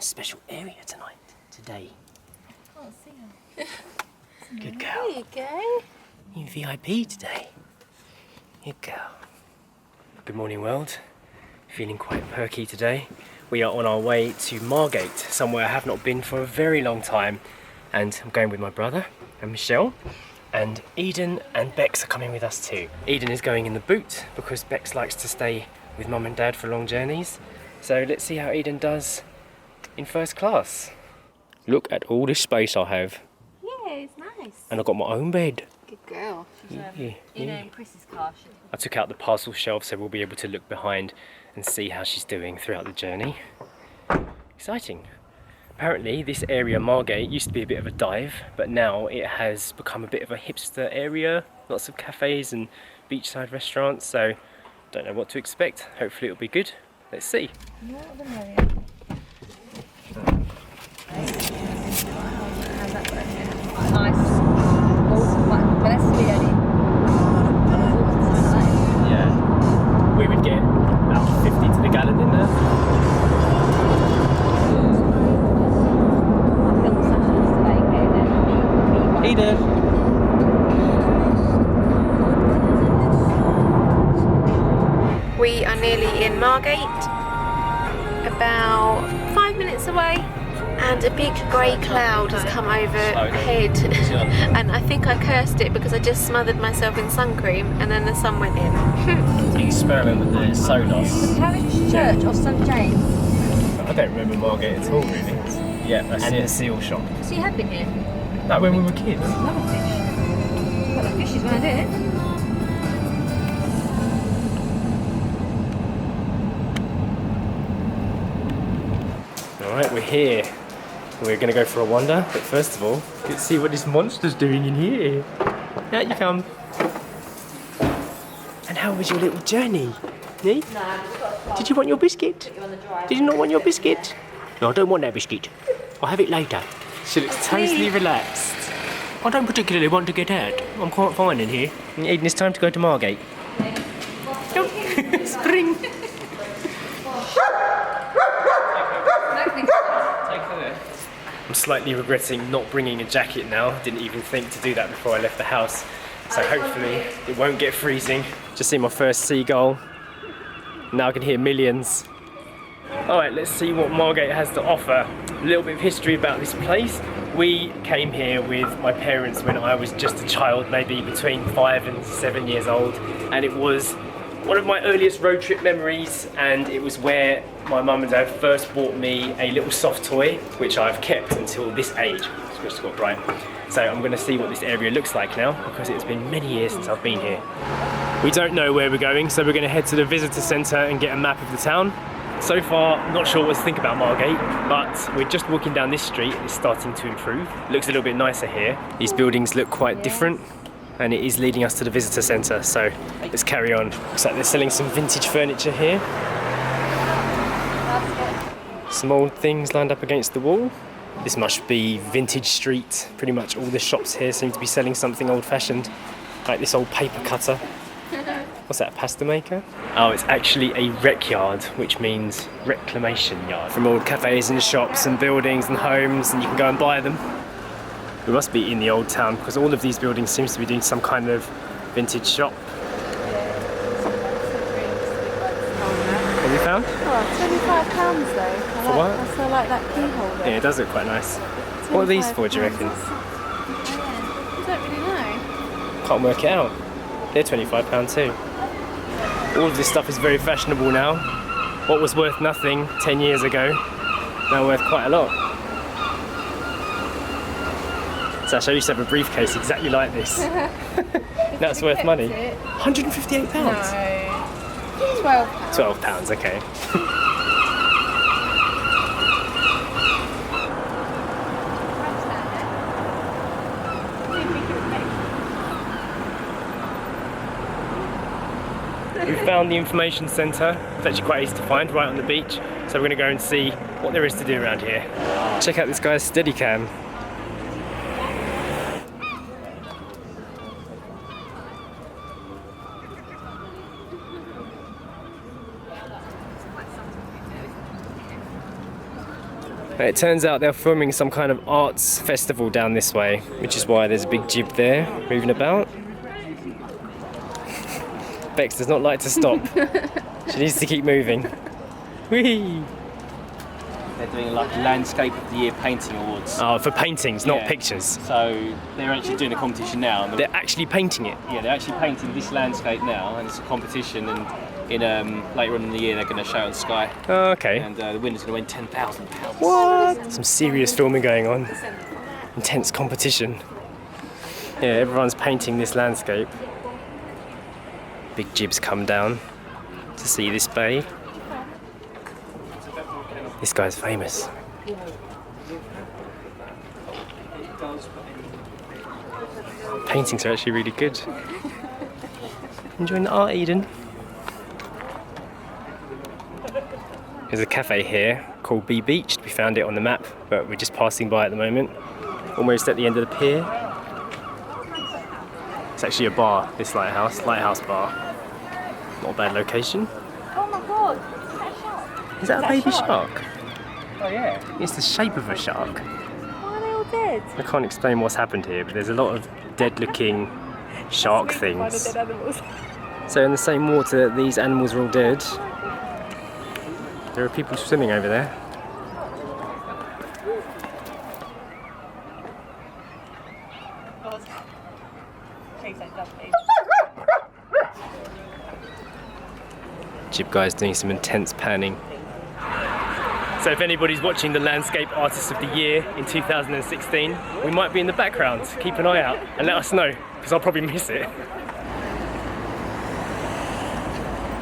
special area today. I can't see her. Good girl. There you go. You VIP today. Good girl. Good morning, world. Feeling quite perky today. We are on our way to Margate, somewhere I have not been for a very long time. And I'm going with my brother and Michelle. And Eden and Bex are coming with us too. Eden is going in the boot because Bex likes to stay with mum and dad for long journeys. So let's see how Eden does in first class. Look at all this space I have. Yeah, it's nice. And I've got my own bed. Good girl. She's in Chris's car. I took out the parcel shelf so we'll be able to look behind and see how she's doing throughout the journey. Exciting. Apparently this area, Margate, used to be a bit of a dive, but now it has become a bit of a hipster area. Lots of cafes and beachside restaurants, so don't know what to expect. Hopefully it'll be good. Let's see. Not the merrier. Nice. Yeah. We would get about 50 to the gallon in there. Eden. We are nearly in Margate, about 5 minutes away, and a big grey cloud has come overhead. And I think I cursed it because I just smothered myself in sun cream and then the sun went in. Experiment with the Sonos. Parish Church of St James. I don't remember Margate at all, really. Yeah, that's and the seal shop. So you have been here? Like when we were kids. Love a fish. Got the fishes when I did it. Alright, we're here. We're going to go for a wander, but first of all, let's see what this monster's doing in here. Out you come. And how was your little journey? Eh? Did you want your biscuit? Did you not want your biscuit? No, I don't want that biscuit. I'll have it later. She looks totally relaxed. I don't particularly want to get out. I'm quite fine in here. Eden, it's time to go to Margate. Go. Spring. I'm slightly regretting not bringing a jacket now. Didn't even think to do that before I left the house. So hopefully it won't get freezing. Just see my first seagull. Now I can hear millions. Alright, let's see what Margate has to offer. A little bit of history about this place. We came here with my parents when I was just a child, maybe between 5 and 7 years old. And it was one of my earliest road trip memories, and it was where my mum and dad first bought me a little soft toy, which I've kept until this age. Switch got bright. So I'm going to see what this area looks like now, because it's been many years since I've been here. We don't know where we're going, so we're going to head to the visitor centre and get a map of the town. So far, not sure what to think about Margate, but we're just walking down this street. It's starting to improve. Looks a little bit nicer here. These buildings look quite different, and it is leading us to the visitor centre, so let's carry on. Looks like they're selling some vintage furniture here. Some old things lined up against the wall. This must be Vintage Street. Pretty much all the shops here seem to be selling something old-fashioned, like this old paper cutter. What's that, a pasta maker? Oh, it's actually a rec yard, which means reclamation yard. From old cafes and shops and buildings and homes, and you can go and buy them. We must be in the old town, because all of these buildings seems to be doing some kind of vintage shop. Have you found? Oh, £25 though. For what? I still like that key holder. Yeah, it does look quite nice. What are these for, do you reckon? I don't really know. Can't work it out. They're £25 too. All of this stuff is very fashionable now. What was worth nothing 10 years ago, now worth quite a lot. Sash, I used to have a briefcase exactly like this. That's worth money. £158? No. £12. £12, okay. We found the information centre. It's actually quite easy to find, right on the beach. So we're going to go and see what there is to do around here. Check out this guy's Steadicam. It turns out they're filming some kind of arts festival down this way, which is why there's a big jib there moving about. Bex does not like to stop. She needs to keep moving. Whee! They're doing like a Landscape of the Year Painting Awards. Oh, for paintings, not pictures. So they're actually doing a competition now. And they're actually painting it? Yeah, they're actually painting this landscape now, and it's a competition, and in later on in the year they're going to show it on Sky. Oh, okay. And the winner's going to win £10,000. What? Some serious filming going on. Intense competition. Yeah, everyone's painting this landscape. Big jibs come down to see this bay. This guy's famous. Paintings are actually really good. Enjoying the art, Eden? There's a cafe here called Be Beached. We found it on the map, but we're just passing by at the moment. Almost at the end of the pier. It's actually a bar, this Lighthouse bar. Not a bad location. Oh my god! Is that a baby shark? Oh yeah. It's the shape of a shark. Why are they all dead? I can't explain what's happened here, but there's a lot of dead-looking shark things. So in the same water that these animals are all dead, there are people swimming over there. Jib guy's doing some intense panning. So if anybody's watching the Landscape Artist of the Year in 2016, we might be in the background. Keep an eye out and let us know, because I'll probably miss it.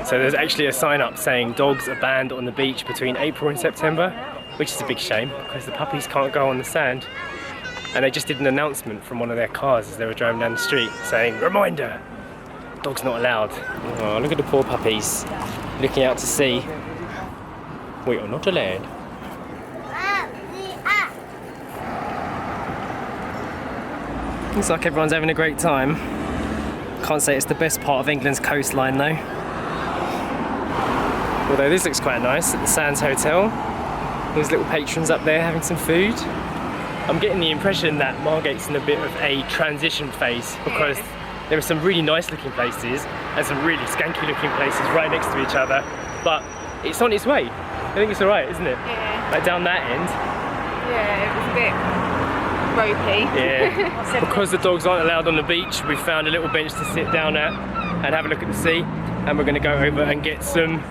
So there's actually a sign up saying dogs are banned on the beach between April and September, which is a big shame because the puppies can't go on the sand. And they just did an announcement from one of their cars as they were driving down the street saying, "Reminder, dogs not allowed." Oh, look at the poor puppies looking out to sea. We are not allowed. Looks like everyone's having a great time. Can't say it's the best part of England's coastline though. Although this looks quite nice at the Sands Hotel. There's little patrons up there having some food. I'm getting the impression that Margate's in a bit of a transition phase because there are some really nice looking places and some really skanky looking places right next to each other, but it's on its way. I think it's alright, isn't it? Yeah. Like down that end. Yeah, it was a bit ropey. Yeah. Because the dogs aren't allowed on the beach, we found a little bench to sit down at and have a look at the sea, and we're going to go over and get some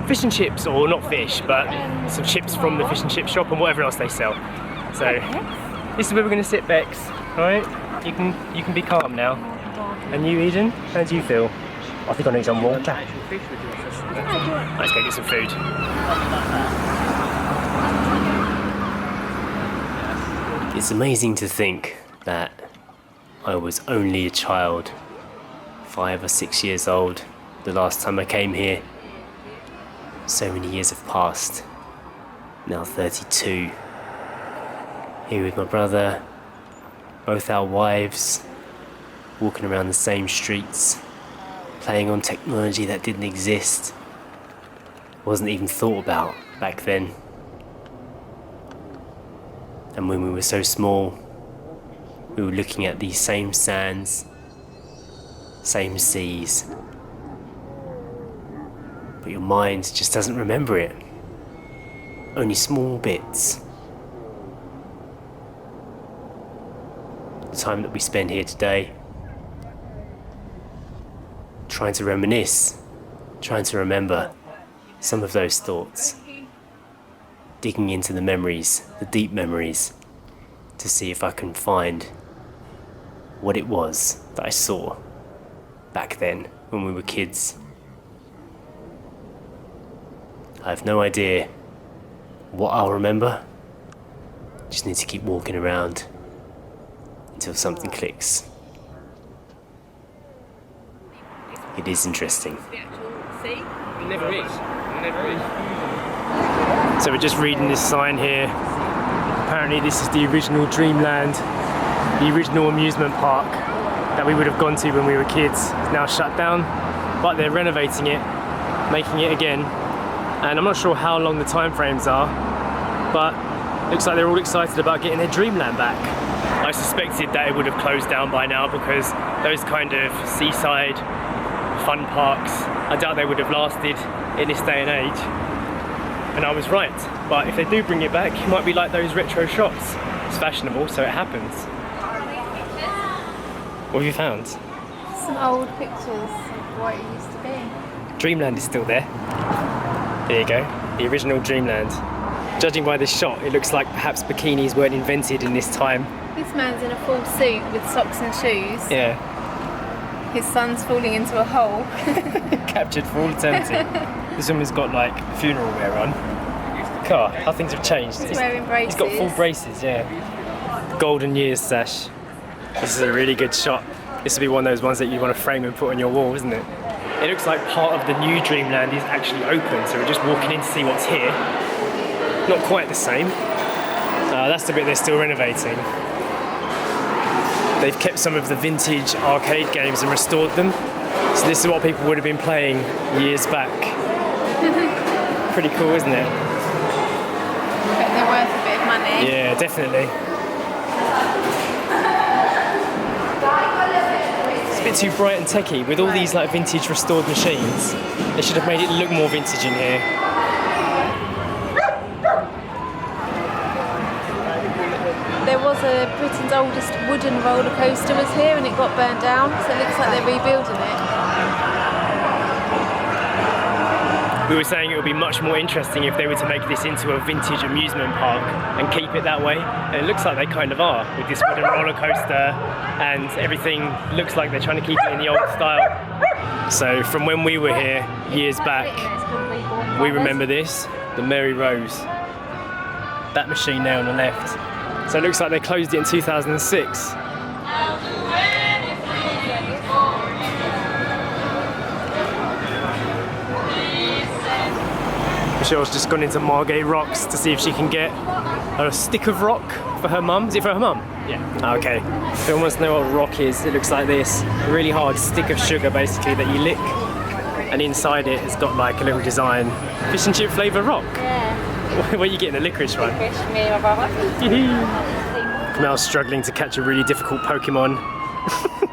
fish and chips, or not fish, but some chips from the fish and chip shop and whatever else they sell. So this is where we're going to sit, Bex. Alright? You can be calm now. And you, Eden? How do you feel? I think I need some water. Let's go get some food. It's amazing to think that I was only a child, 5 or 6 years old, the last time I came here. So many years have passed. Now 32. Here with my brother, both our wives, walking around the same streets, playing on technology that didn't exist, wasn't even thought about back then. And when we were so small, we were looking at these same sands, same seas, but your mind just doesn't remember it. Only small bits. The time that we spend here today, trying to reminisce, trying to remember some of those thoughts, digging into the memories, the deep memories, to see if I can find what it was that I saw back then when we were kids. I have no idea what I'll remember. Just need to keep walking around until something clicks. It is interesting. It never is. So we're just reading this sign here. Apparently this is the original Dreamland, the original amusement park that we would have gone to when we were kids. It's now shut down, but they're renovating it, making it again. And I'm not sure how long the time frames are, but Looks like they're all excited about getting their dreamland back. I suspected that it would have closed down by now because those kind of seaside fun parks, I doubt they would have lasted in this day and age. And I was right. But if they do bring it back, it might be like those retro shops. It's fashionable, so it happens. What have you found? Some old pictures of what it used to be. Dreamland is still there. There you go, the original Dreamland. Judging by this shot, it looks like perhaps bikinis weren't invented in this time. This man's in a full suit with socks and shoes. Yeah. His son's falling into a hole. Captured for all eternity. This woman's got like funeral wear on. God, how things have changed. He's wearing braces. He's got full braces, yeah. Golden years sash. This is a really good shot. This will be one of those ones that you want to frame and put on your wall, isn't it? It looks like part of the new Dreamland is actually open, so we're just walking in to see what's here. Not quite the same. That's the bit they're still renovating. They've kept some of the vintage arcade games and restored them. So this is what people would have been playing years back. Pretty cool, isn't it? But they're worth a bit of money. Yeah, definitely. It's a bit too bright and techy. With all these like vintage restored machines, they should have made it look more vintage in here. There was Britain's oldest wooden roller coaster was here and it got burnt down, so it looks like they're rebuilding it. We were saying it would be much more interesting if they were to make this into a vintage amusement park and keep it that way. And it looks like they kind of are, with this wooden roller coaster, and everything looks like they're trying to keep it in the old style. So from when we were here years back, we remember this, the Mary Rose. That machine there on the left. So it looks like they closed it in 2006. Michelle's just gone into Margate Rocks to see if she can get a stick of rock for her mum. Is it for her mum? Yeah. Okay. If anyone wants to know what rock is, it looks like this. A really hard stick of sugar basically that you lick. And inside it has got like a little design. Fish and chip flavour rock? Yeah. Where are you getting the licorice one? Licorice, me and my brother. Kamel's struggling to catch a really difficult Pokemon.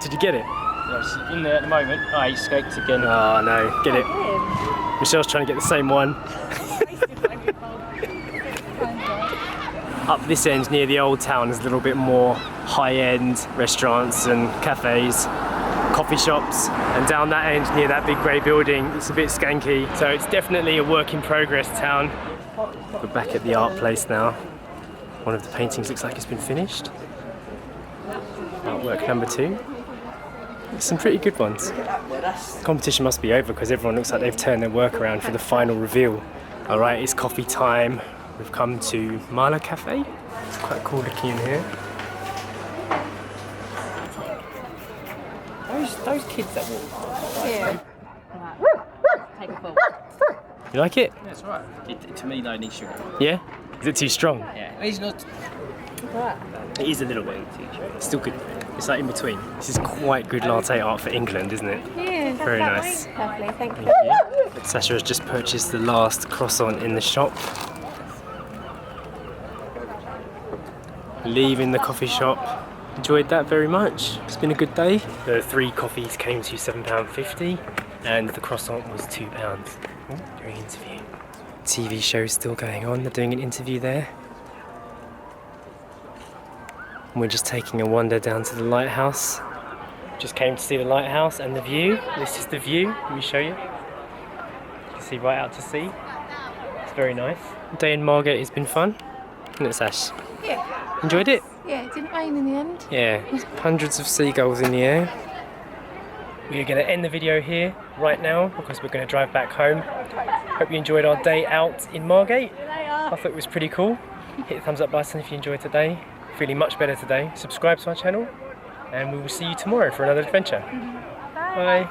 Did you get it? Yeah, she's in there at the moment. Oh, he escaped again. Oh no, get it. Michelle's trying to get the same one. Up this end near the old town is a little bit more high-end restaurants and cafes, coffee shops, and down that end near that big grey building it's a bit skanky, so it's definitely a work in progress town. We're back at the art place now. One of the paintings looks like it's been finished. Artwork number 2. Some pretty good ones. The competition must be over because everyone looks like they've turned their work around for the final reveal. Alright, it's coffee time. We've come to Mala Cafe. It's quite cool looking in here. Those kids that walk. Yeah. Take a full. You like it? Yeah, it's alright. To me, though, needs sugar. Yeah? Is it too strong? Yeah. He's not. It is a little bit. It's still good. It's like in between. This is quite good latte art for England, isn't it? Yeah. Very nice. Lovely, thank you. Thank you. Sasha has just purchased the last croissant in the shop. Leaving the coffee shop. Enjoyed that very much. It's been a good day. The 3 coffees came to £7.50 and the croissant was £2. Doing an interview. TV show's still going on. They're doing an interview there. And we're just taking a wander down to the Lighthouse. Just came to see the Lighthouse and the view. This is the view. Let me show you. You can see right out to sea. It's very nice. The day in Margate has been fun. Isn't it, Sash? Yeah. Enjoyed it? Yeah, it didn't rain in the end. Yeah, hundreds of seagulls in the air. We are going to end the video here right now because we're going to drive back home. Hope you enjoyed our day out in Margate. I thought it was pretty cool. Hit the thumbs up button if you enjoyed today. Feeling much better today. Subscribe to our channel and we will see you tomorrow for another adventure. Bye.